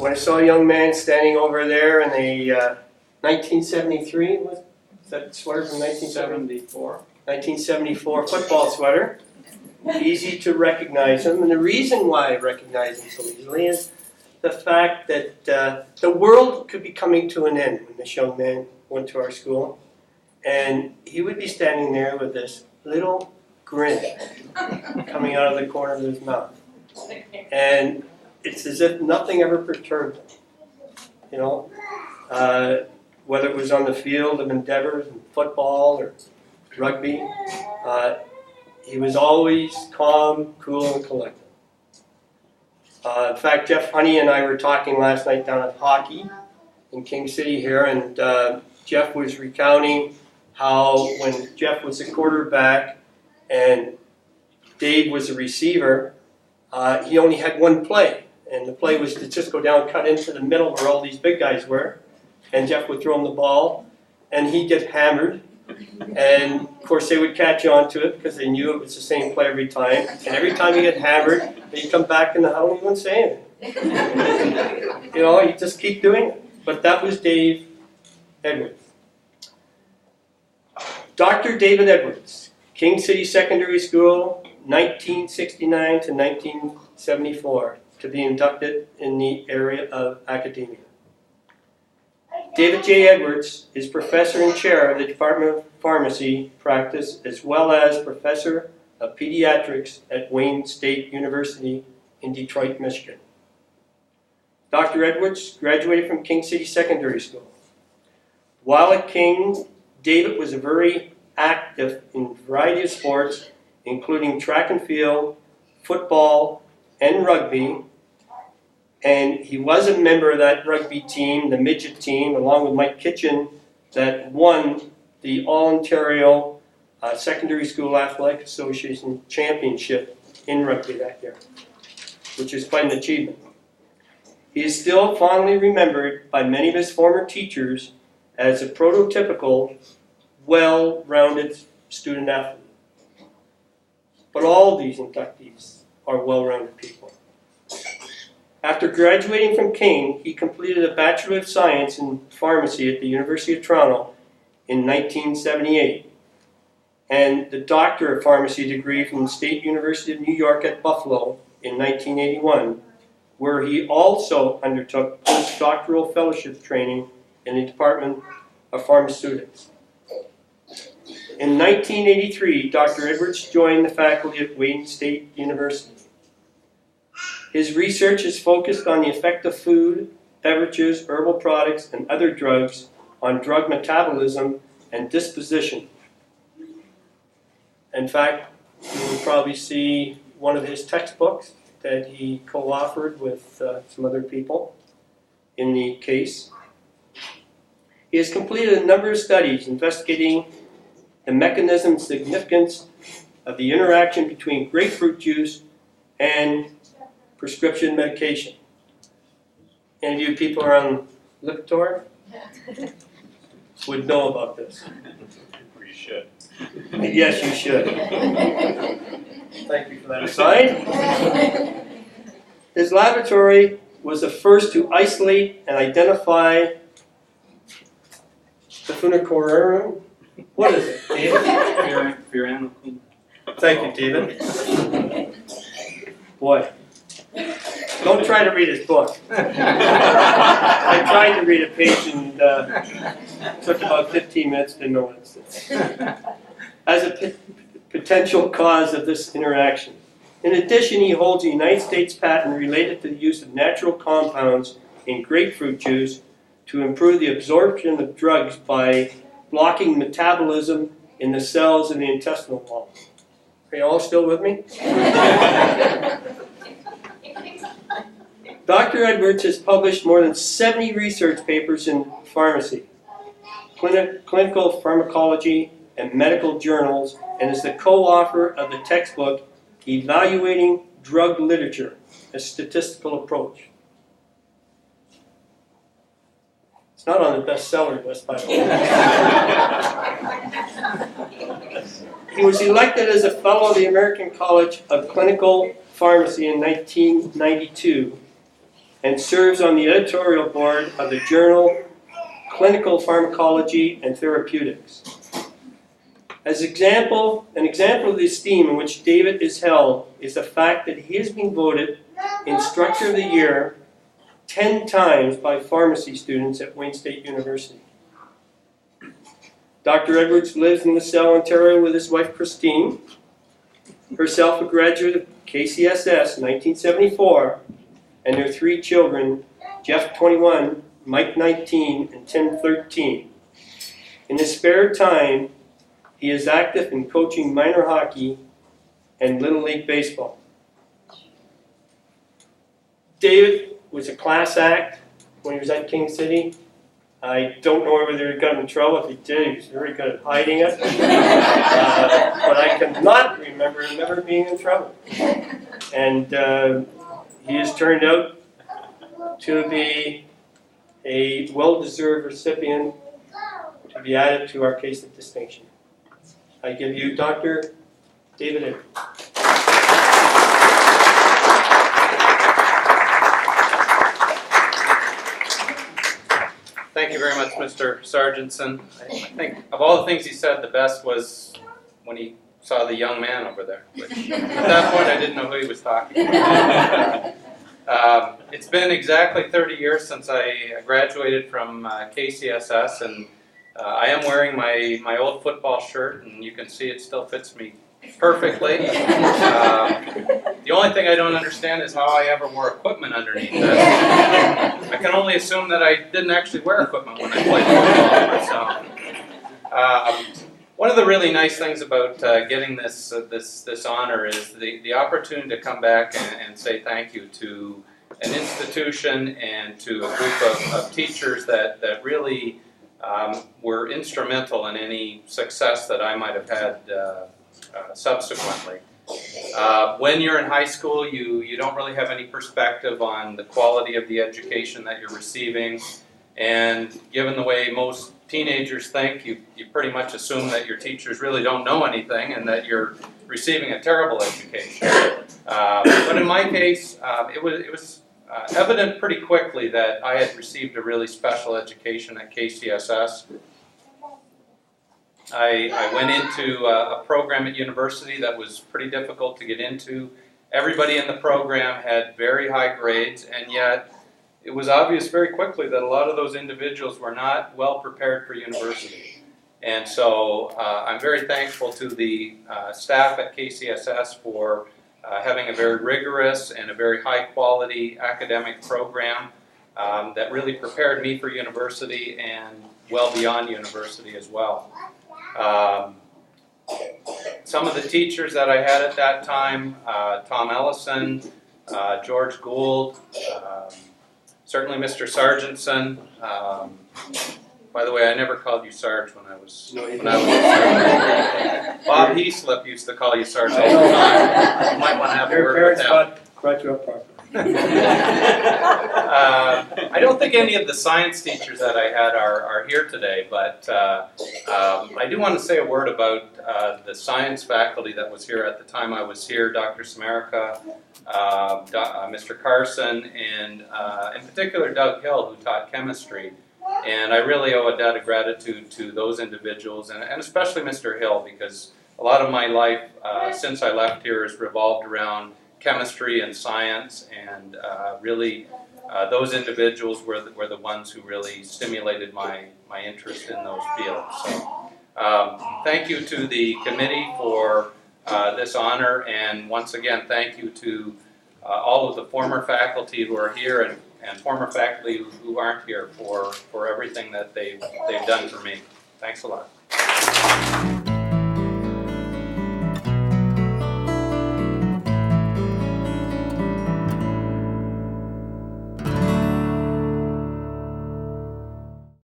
when I saw a young man standing over there in a 1973, was that sweater from 1974? 1974 football sweater. Easy to recognize him, and the reason why I recognize him so easily is the fact that the world could be coming to an end when this young man went to our school, and he would be standing there with this little grin coming out of the corner of his mouth, and it's as if nothing ever perturbed him, you know, whether it was on the field of endeavors in football or rugby. He was always calm, cool, and collected. In fact, Jeff Honey and I were talking last night down at hockey in King City here, and Jeff was recounting how when Jeff was a quarterback and Dave was a receiver, he only had one play, and the play was to just go down, cut into the middle where all these big guys were, and Jeff would throw him the ball, and he'd get hammered. And of course they would catch on to it because they knew it was the same play every time. And every time he got hammered, he'd come back in the huddle and he wouldn't say anything. You know, he'd just keep doing it. But that was Dave Edwards. Dr. David Edwards, King City Secondary School, 1969 to 1974, to be inducted in the area of academia. David J. Edwards is professor and chair of the Department of Pharmacy Practice, as well as professor of pediatrics at Wayne State University in Detroit, Michigan. Dr. Edwards graduated from King City Secondary School. While at King, David was very active in a variety of sports, including track and field, football, and rugby. And he was a member of that rugby team, the midget team, along with Mike Kitchen, that won the All-Ontario Secondary School Athletic Association Championship in rugby that year, which is quite an achievement. He is still fondly remembered by many of his former teachers as a prototypical, well-rounded student athlete. But all these inductees are well-rounded people. After graduating from King, he completed a Bachelor of Science in Pharmacy at the University of Toronto in 1978, and the Doctor of Pharmacy degree from the State University of New York at Buffalo in 1981, where he also undertook postdoctoral fellowship training in the Department of Pharmaceutics. In 1983, Dr. Edwards joined the faculty at Wayne State University. His research is focused on the effect of food, beverages, herbal products, and other drugs on drug metabolism and disposition. In fact, you will probably see one of his textbooks that he co-authored with some other people in the case. He has completed a number of studies investigating the mechanism and significance of the interaction between grapefruit juice and prescription medication. Any of you people are on Lipitor would know about this. You should. Yes, you should. Thank you for that aside. His laboratory was the first to isolate and identify the funicularium. What is it, David? Furanocin. Thank you, David. Boy. Don't try to read his book. I tried to read a page and took about 15 minutes to know what it says. As a potential cause of this interaction. In addition, he holds a United States patent related to the use of natural compounds in grapefruit juice to improve the absorption of drugs by blocking metabolism in the cells in the intestinal wall. Are you all still with me? Dr. Edwards has published more than 70 research papers in pharmacy, clinical pharmacology, and medical journals, and is the co-author of the textbook Evaluating Drug Literature, a Statistical Approach. It's not on the bestseller list, by the way. He was elected as a fellow of the American College of Clinical Pharmacy in 1992, and serves on the editorial board of the journal Clinical Pharmacology and Therapeutics. An example of the esteem in which David is held is the fact that he has been voted Instructor of the Year 10 times by pharmacy students at Wayne State University. Dr. Edwards lives in LaSalle, Ontario with his wife Christine, herself a graduate of KCSS in 1974, and their 3 children, Jeff 21, Mike 19, and Tim 13. In his spare time, he is active in coaching minor hockey and Little League Baseball. David was a class act when he was at King City. I don't know whether he got in trouble. If he did, he was very good at hiding it. But I cannot remember him ever being in trouble. And he has turned out to be a well-deserved recipient to be added to our case of distinction. I give you Dr. David Edwards. Thank you very much, Mr. Sargentson. I think of all the things he said, the best was when he saw the young man over there. Which, at that point, I didn't know who he was talking about. It's been exactly 30 years since I graduated from KCSS, and I am wearing my old football shirt, and you can see it still fits me perfectly. The only thing I don't understand is how I ever wore equipment underneath that. I can only assume that I didn't actually wear equipment when I played football. One of the really nice things about getting this honor is the opportunity to come back and say thank you to an institution and to a group of teachers that really were instrumental in any success that I might have had subsequently. When you're in high school, you don't really have any perspective on the quality of the education that you're receiving, and given the way most teenagers think, you pretty much assume that your teachers really don't know anything and that you're receiving a terrible education. But in my case, it was evident pretty quickly that I had received a really special education at KCSS. I went into a program at university that was pretty difficult to get into. Everybody in the program had very high grades, and yet it was obvious very quickly that a lot of those individuals were not well prepared for university. And so I'm very thankful to the staff at KCSS for having a very rigorous and a very high quality academic program that really prepared me for university and well beyond university as well. Some of the teachers that I had at that time, Tom Ellison, George Gould, certainly Mr. Sargentson. By the way, I never called you Sarge when I was Bob Heaslip used to call you Sarge all the time. You might want to have a word with him. Brought you up properly. I don't think any of the science teachers that I had are here today, but I do want to say a word about the science faculty that was here at the time I was here, Dr. Samarica, Mr. Carson, and in particular Doug Hill, who taught chemistry. And I really owe a debt of gratitude to those individuals, and especially Mr. Hill, because a lot of my life since I left here has revolved around chemistry and science, and really those individuals were the ones who really stimulated my interest in those fields. So thank you to the committee for this honor, and once again thank you to all of the former faculty who are here and former faculty who aren't here for everything that they've done for me. Thanks a lot.